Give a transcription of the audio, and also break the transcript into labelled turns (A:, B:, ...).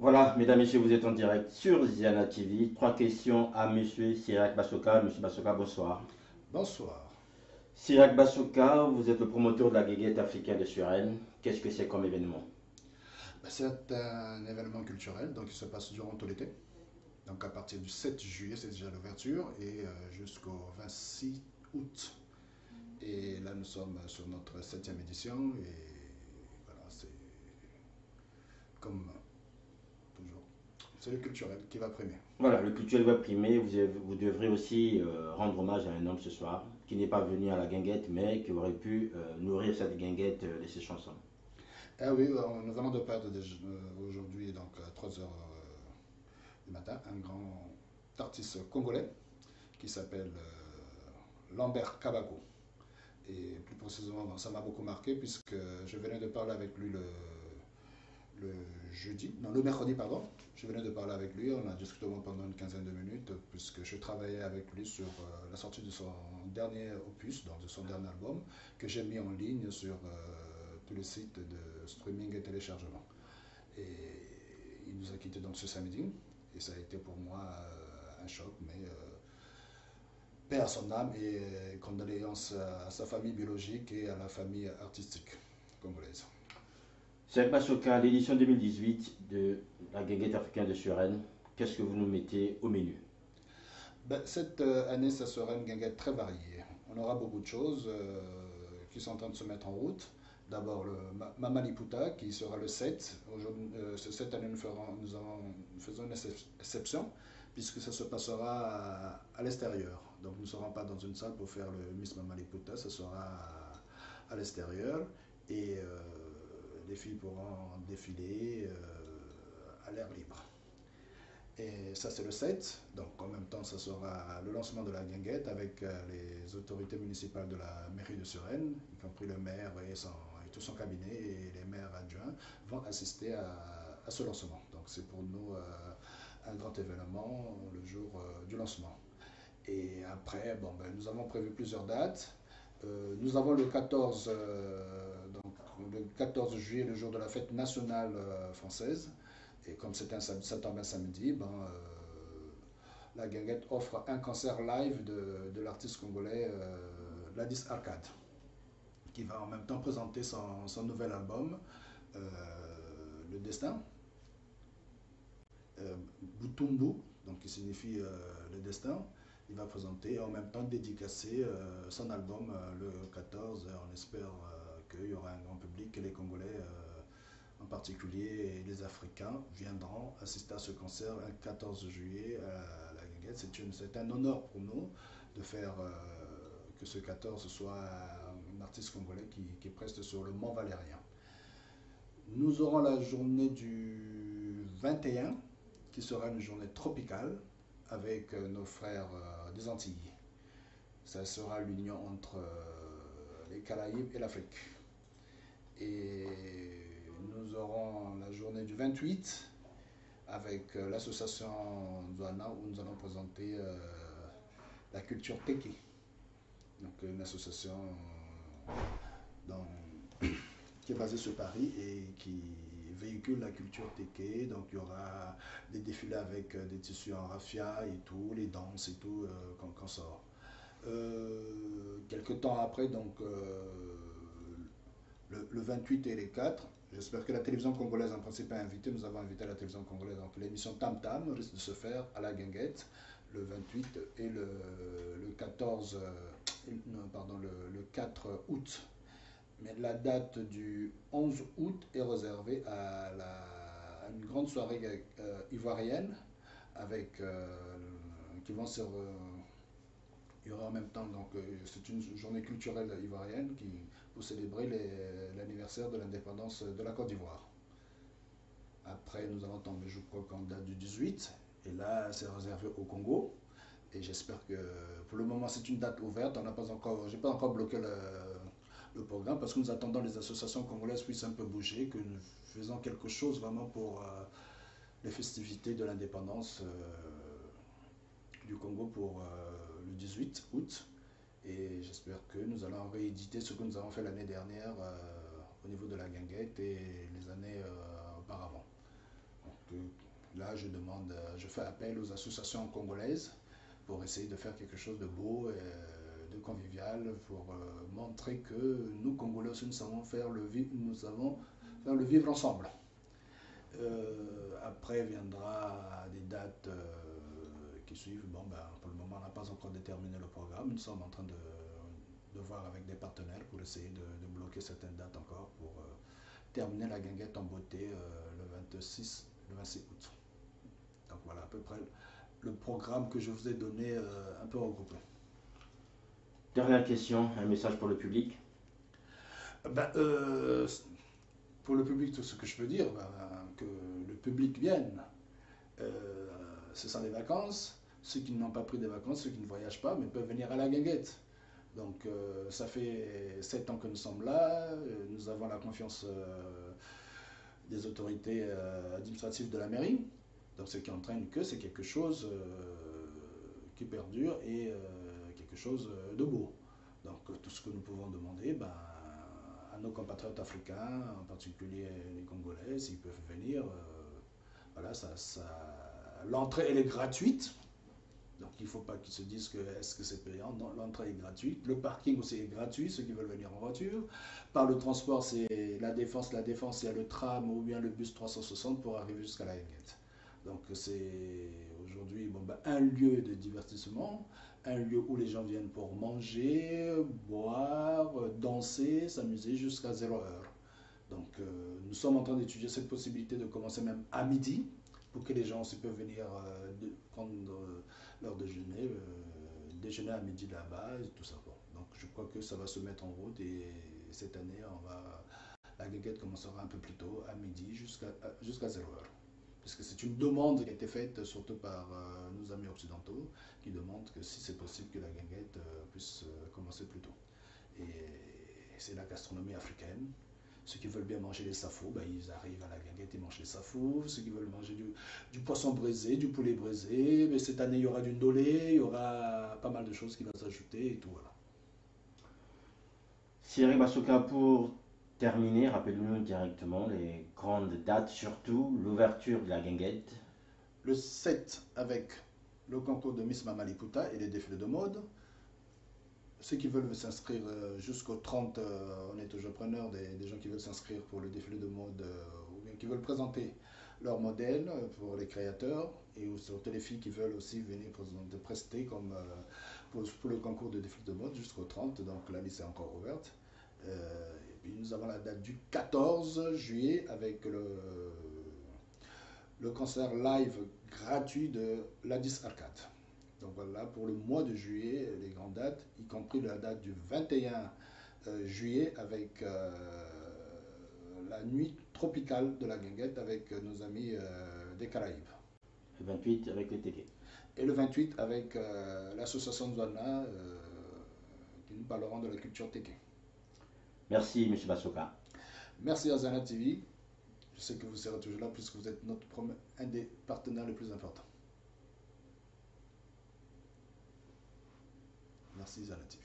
A: Voilà, mesdames, messieurs, vous êtes en direct sur Ziana TV. Trois questions à monsieur Sirac Bassoka. Monsieur Bassoka, bonsoir.
B: Bonsoir.
A: Sirac Bassoka, vous êtes le promoteur de la guéguette africaine de Suresnes. Qu'est-ce que c'est comme événement?
B: C'est un événement culturel donc qui se passe durant tout l'été. Donc à partir du 7 juillet, c'est déjà l'ouverture, et jusqu'au 26 août. Et là, nous sommes sur notre septième édition, et voilà, c'est comme toujours. C'est le culturel qui va primer.
A: Voilà, le culturel va primer. Vous devrez aussi rendre hommage à un homme ce soir qui n'est pas venu à la guinguette, mais qui aurait pu nourrir cette guinguette de ses chansons.
B: Ah oui, nous venons de perdre aujourd'hui, donc à 3 heures du matin, un grand artiste congolais qui s'appelle Lambert Kabago. Et plus précisément, bon, ça m'a beaucoup marqué puisque je venais de parler avec lui le jeudi, non, le mercredi, pardon. Je venais de parler avec lui, on a discuté pendant une quinzaine de minutes puisque je travaillais avec lui sur la sortie de son dernier opus, donc de son dernier album, que j'ai mis en ligne sur tous les sites de streaming et téléchargement. Et il nous a quittés donc ce samedi, et ça a été pour moi un choc, mais paix à son âme, et condoléances à sa famille biologique et à la famille artistique congolaise.
A: Sirac Bassoka, l'édition 2018 de la guinguette africaine de Suresnes. Qu'est-ce que vous nous mettez au menu?
B: Ben, cette année, ça sera une guinguette très variée. On aura beaucoup de choses qui sont en train de se mettre en route. D'abord le Mama Liputa qui sera le 7. Cette année, nous faisons une exception puisque ça se passera à l'extérieur. Donc nous ne serons pas dans une salle pour faire le Miss Mama Liputa, ça sera à l'extérieur, et les filles pourront défiler à l'air libre. Et ça, c'est le 7. Donc, en même temps, ça sera le lancement de la guinguette avec les autorités municipales de la mairie de Suresnes, y compris le maire et tout son cabinet, et les maires adjoints vont assister à ce lancement. Donc, c'est pour nous un grand événement le jour du lancement. Et après, bon, ben, nous avons prévu plusieurs dates. Nous avons donc, le 14 juillet, le jour de la fête nationale française. Et comme c'est ça tombe un samedi, ben, la guinguette offre un concert live de l'artiste congolais Ladis Arcade, qui va en même temps présenter son nouvel album, euh, Le Destin, Butumbu, donc qui signifie le destin. Il va présenter et en même temps dédicacer son album le 14. On espère qu'il y aura un grand public, et les Congolais en particulier les Africains viendront assister à ce concert le 14 juillet à la Guinguette. C'est un honneur pour nous de faire que ce 14 soit un artiste congolais qui preste sur le Mont Valérien. Nous aurons la journée du 21 qui sera une journée tropicale avec nos frères des Antilles. Ça sera l'union entre les Caraïbes et l'Afrique. Et nous aurons la journée du 28 avec l'association Douana où nous allons présenter la culture Teki. Donc une association dans, qui est basée sur Paris et qui véhicule la culture Teke. Donc il y aura des défilés avec des tissus en raffia et tout, les danses et tout qu'on sort. Quelques temps après, donc le 28 et les 4. J'espère que la télévision congolaise en principe est invitée. Nous avons invité la télévision congolaise. Donc l'émission Tam Tam risque de se faire à la Guinguette le 28 et le 14, non, pardon, le 4 août. Mais la date du 11 août est réservée à une grande soirée ivoirienne avec qui vont se il y aura en même temps, donc c'est une journée culturelle ivoirienne pour célébrer l'anniversaire de l'indépendance de la Côte d'Ivoire. Après, nous allons tomber, je crois qu'en date du 18, et là, c'est réservé au Congo. Et j'espère que, pour le moment, c'est une date ouverte. On n'a pas encore, j'ai pas encore bloqué le programme parce que nous attendons les associations congolaises puissent un peu bouger, que nous faisons quelque chose vraiment pour les festivités de l'indépendance du Congo pour le 18 août. Et j'espère que nous allons rééditer ce que nous avons fait l'année dernière au niveau de la guinguette et les années auparavant. Donc, là, je fais appel aux associations congolaises pour essayer de faire quelque chose de beau et de convivial, pour montrer que nous, Congolais aussi, nous savons faire le vivre ensemble. Après viendra des dates qui suivent. Bon, ben, pour le moment, on n'a pas encore déterminé le programme. Nous sommes en train de voir avec des partenaires pour essayer de bloquer certaines dates encore pour terminer la guinguette en beauté le 26 août. Donc voilà à peu près le programme que je vous ai donné un peu regroupé.
A: Dernière question, un message pour le public.
B: Ben, pour le public, tout ce que je peux dire, ben, que le public vienne. Ce sont les vacances. Ceux qui n'ont pas pris des vacances, ceux qui ne voyagent pas, mais peuvent venir à la guinguette. Donc ça fait 7 ans que nous sommes là. Nous avons la confiance des autorités administratives de la mairie. Donc ce qui entraîne que c'est quelque chose qui perdure et quelque chose de beau. Donc tout ce que nous pouvons demander, ben, à nos compatriotes africains, en particulier les Congolais, s'ils peuvent venir, voilà, l'entrée elle est gratuite. Donc il ne faut pas qu'ils se disent que est-ce que c'est payant. Non, l'entrée est gratuite. Le parking aussi est gratuit, ceux qui veulent venir en voiture. Par le transport, c'est la Défense, il y a le tram ou bien le bus 360 pour arriver jusqu'à la Guinguette. Donc c'est aujourd'hui un lieu de divertissement, un lieu où les gens viennent pour manger, boire, danser, s'amuser jusqu'à 0 heure. Donc nous sommes en train d'étudier cette possibilité de commencer même à midi, pour que les gens aussi peuvent venir prendre leur déjeuner, déjeuner à midi là-bas, et tout ça. Bon. Donc je crois que ça va se mettre en route et cette année, la guinguette commencera un peu plus tôt, à midi, jusqu'à 0 heure. Puisque c'est une demande qui a été faite surtout par nos amis occidentaux, qui demandent que si c'est possible que la guinguette puisse commencer plus tôt. Et c'est la gastronomie africaine. Ceux qui veulent bien manger les safos, ben, ils arrivent à la guinguette et mangent les safos. Ceux qui veulent manger du poisson braisé, du poulet braisé, mais cette année il y aura du ndolé, il y aura pas mal de choses qui vont s'ajouter et tout. Voilà.
A: Cyril Basoka, pour terminer, rappelez-nous directement les grandes dates, surtout l'ouverture de la guinguette.
B: Le 7 avec le concours de Miss Mamaliputa et les défilés de mode. Ceux qui veulent s'inscrire jusqu'au 30, on est toujours preneurs des gens qui veulent s'inscrire pour le défilé de mode ou bien qui veulent présenter leur modèle pour les créateurs et surtout les filles qui veulent aussi venir prester comme pour le concours de défilé de mode jusqu'au 30, donc la liste est encore ouverte. Et puis nous avons la date du 14 juillet avec le concert live gratuit de l'Addis Arcade. Donc voilà, pour le mois de juillet, les grandes dates, y compris la date du 21 juillet avec la nuit tropicale de la guinguette avec nos amis des Caraïbes.
A: Le 28 avec les Téké.
B: Et le 28 avec l'association Zwana qui nous parleront de la culture Téké.
A: Merci M. Basoka.
B: Merci à Zana TV. Je sais que vous serez toujours là puisque vous êtes un des partenaires les plus importants. Merci Zana TV.